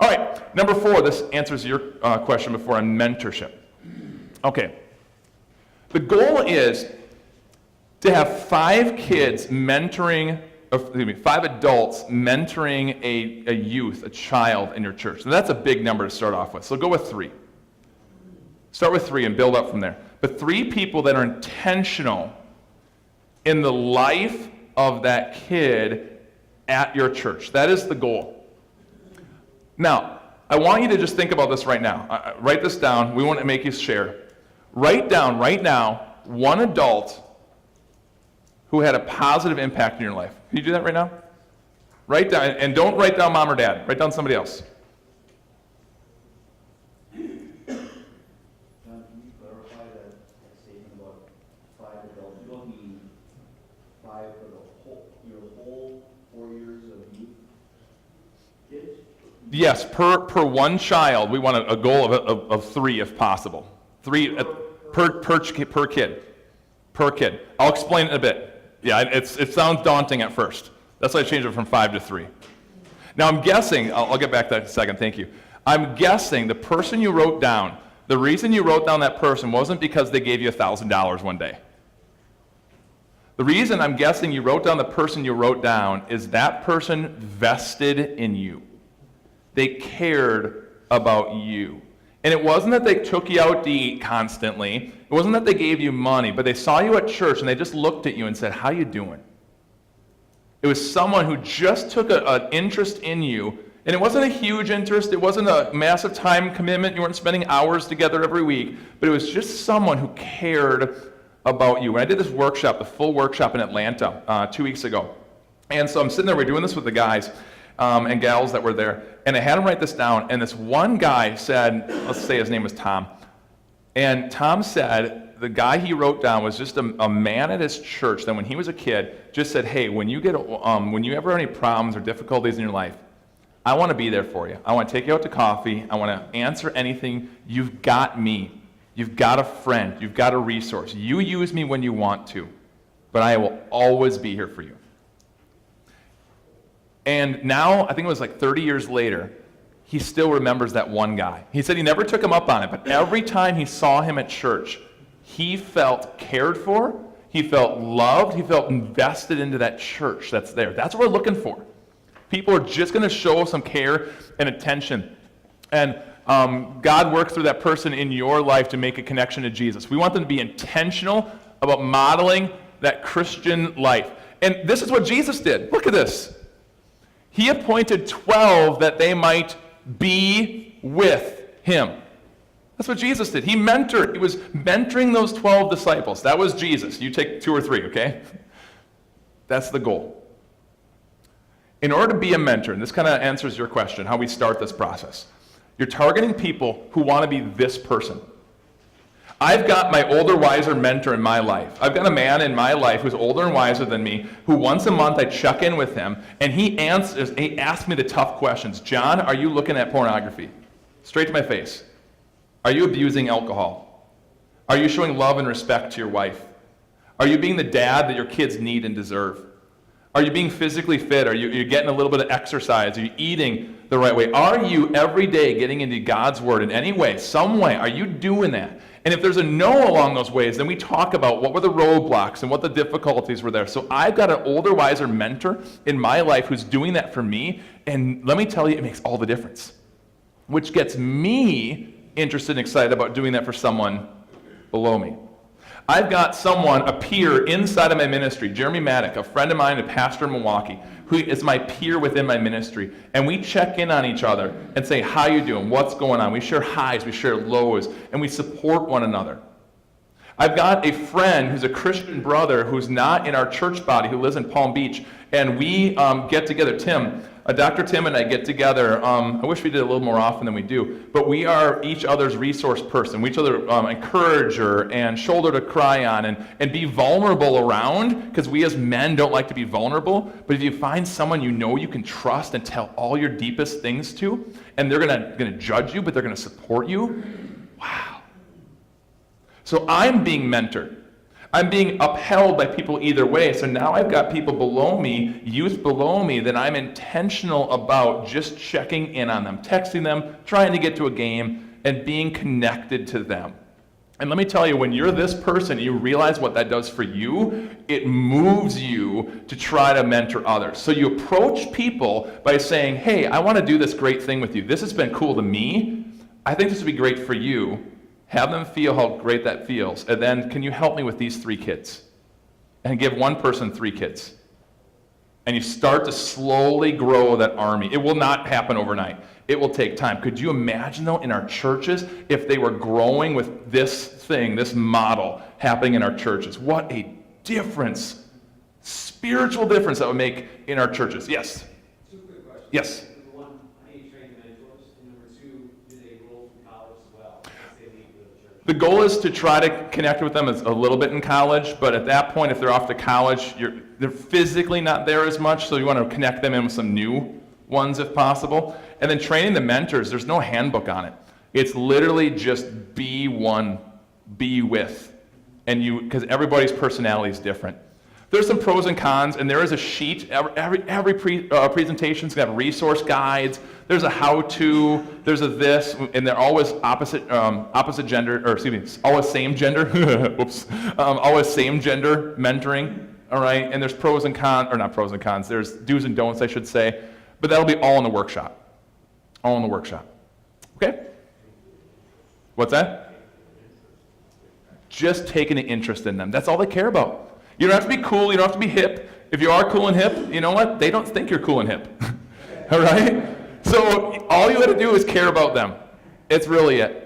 All right, number 4, this answers your question before on mentorship. Okay, the goal is to have 5 kids mentoring, 5 adults mentoring a youth, a child in your church. So that's a big number to start off with. So go with 3. Start with 3 and build up from there. But 3 people that are intentional in the life of that kid at your church. That is the goal. Now, I want you to just think about this right now. Write this down. We want to make you share. Write down right now 1 adult who had a positive impact in your life. Can you do that right now? Write down, and don't write down mom or dad. Write down somebody else. John, can you clarify that statement about 5 adults? You don't mean 5 for your whole 4 years of youth kids? Yes, per 1 child, we want a goal of 3 if possible. 3 per kid. Per kid. I'll explain it in a bit. Yeah, it sounds daunting at first. That's why I changed it from 5 to 3. Now I'm guessing, I'll get back to that in a second, thank you. I'm guessing the person you wrote down, the reason you wrote down that person wasn't because they gave you $1,000 one day. The reason I'm guessing you wrote down the person you wrote down is that person vested in you. They cared about you. And it wasn't that they took you out to eat constantly. It wasn't that they gave you money, but they saw you at church and they just looked at you and said, "How you doing?" It was someone who just took an interest in you, and it wasn't a huge interest. It wasn't a massive time commitment. You weren't spending hours together every week, but it was just someone who cared about you. When I did this workshop, the full workshop in Atlanta 2 weeks ago, and so I'm sitting there, we're doing this with the guys and gals that were there, and I had them write this down, and this one guy said, let's say his name was Tom, and Tom said the guy he wrote down was just a man at his church that when he was a kid just said, "Hey, when you ever have any problems or difficulties in your life, I want to be there for you. I want to take you out to coffee. I want to answer anything. You've got me. You've got a friend. You've got a resource. You use me when you want to, but I will always be here for you." And now, I think it was like 30 years later, he still remembers that one guy. He said he never took him up on it, but every time he saw him at church, he felt cared for, he felt loved, he felt invested into that church that's there. That's what we're looking for. People are just going to show some care and attention. And God works through that person in your life to make a connection to Jesus. We want them to be intentional about modeling that Christian life. And this is what Jesus did. Look at this. He appointed 12 that they might be with him. That's what Jesus did. He was mentoring those 12 disciples. That was Jesus. You take 2 or 3, okay? That's the goal. In order to be a mentor, and this kind of answers your question, how we start this process, you're targeting people who want to be this person. I've got my older, wiser mentor in my life. I've got a man in my life who's older and wiser than me, who once a month I check in with him, and he asks me the tough questions. "John, are you looking at pornography?" Straight to my face. "Are you abusing alcohol? Are you showing love and respect to your wife? Are you being the dad that your kids need and deserve? Are you being physically fit? Are you getting a little bit of exercise? Are you eating the right way? Are you every day getting into God's word in any way, some way? Are you doing that?" And if there's a no along those ways, then we talk about what were the roadblocks and what the difficulties were there. So I've got an older, wiser mentor in my life who's doing that for me, and let me tell you, it makes all the difference, which gets me interested and excited about doing that for someone below me. I've got someone, a peer inside of my ministry, Jeremy Maddock, a friend of mine, a pastor in Milwaukee, who is my peer within my ministry. And we check in on each other and say, "How you doing? What's going on?" We share highs, we share lows, and we support one another. I've got a friend who's a Christian brother who's not in our church body, who lives in Palm Beach, and we get together. Dr. Tim and I get together. I wish we did it a little more often than we do, but we are each other's resource person. We each other encourager and shoulder to cry on and be vulnerable around, because we as men don't like to be vulnerable. But if you find someone you know you can trust and tell all your deepest things to, and they're gonna judge you, but they're gonna support you, wow. So I'm being mentored. I'm being upheld by people either way. So now I've got people below me, youth below me, that I'm intentional about just checking in on them, texting them, trying to get to a game, and being connected to them. And let me tell you, when you're this person, you realize what that does for you, it moves you to try to mentor others. So you approach people by saying, hey, I want to do this great thing with you. This has been cool to me. I think this would be great for you. Have them feel how great that feels. And then, can you help me with these 3 kids? And give one person 3 kids. And you start to slowly grow that army. It will not happen overnight. It will take time. Could you imagine, though, in our churches, if they were growing with this thing, this model happening in our churches? What a difference, spiritual difference that would make in our churches. Yes? 2 quick questions. Yes. Number 1, how do you train the mentors? And number 2, do they roll from college as well? Once they leave the church? The goal is to try to connect with them a little bit in college, but at that point, if they're off to college, they're physically not there as much, so you want to connect them in with some new ones if possible. And then training the mentors, there's no handbook on it. It's literally just be one, be with, and because everybody's personality is different. There's some pros and cons, and there is a sheet. Every presentation's got resource guides. There's a how-to. There's a this, and they're always opposite gender, or excuse me, always same gender. Whoops. Always same gender mentoring. All right, and there's pros and cons, or not pros and cons. There's do's and don'ts, I should say, but that'll be all in the workshop. All in the workshop. Okay? What's that? Just taking an interest in them. That's all they care about. You don't have to be cool. You don't have to be hip. If you are cool and hip, you know what? They don't think you're cool and hip. All right? So all you got to do is care about them. It's really it.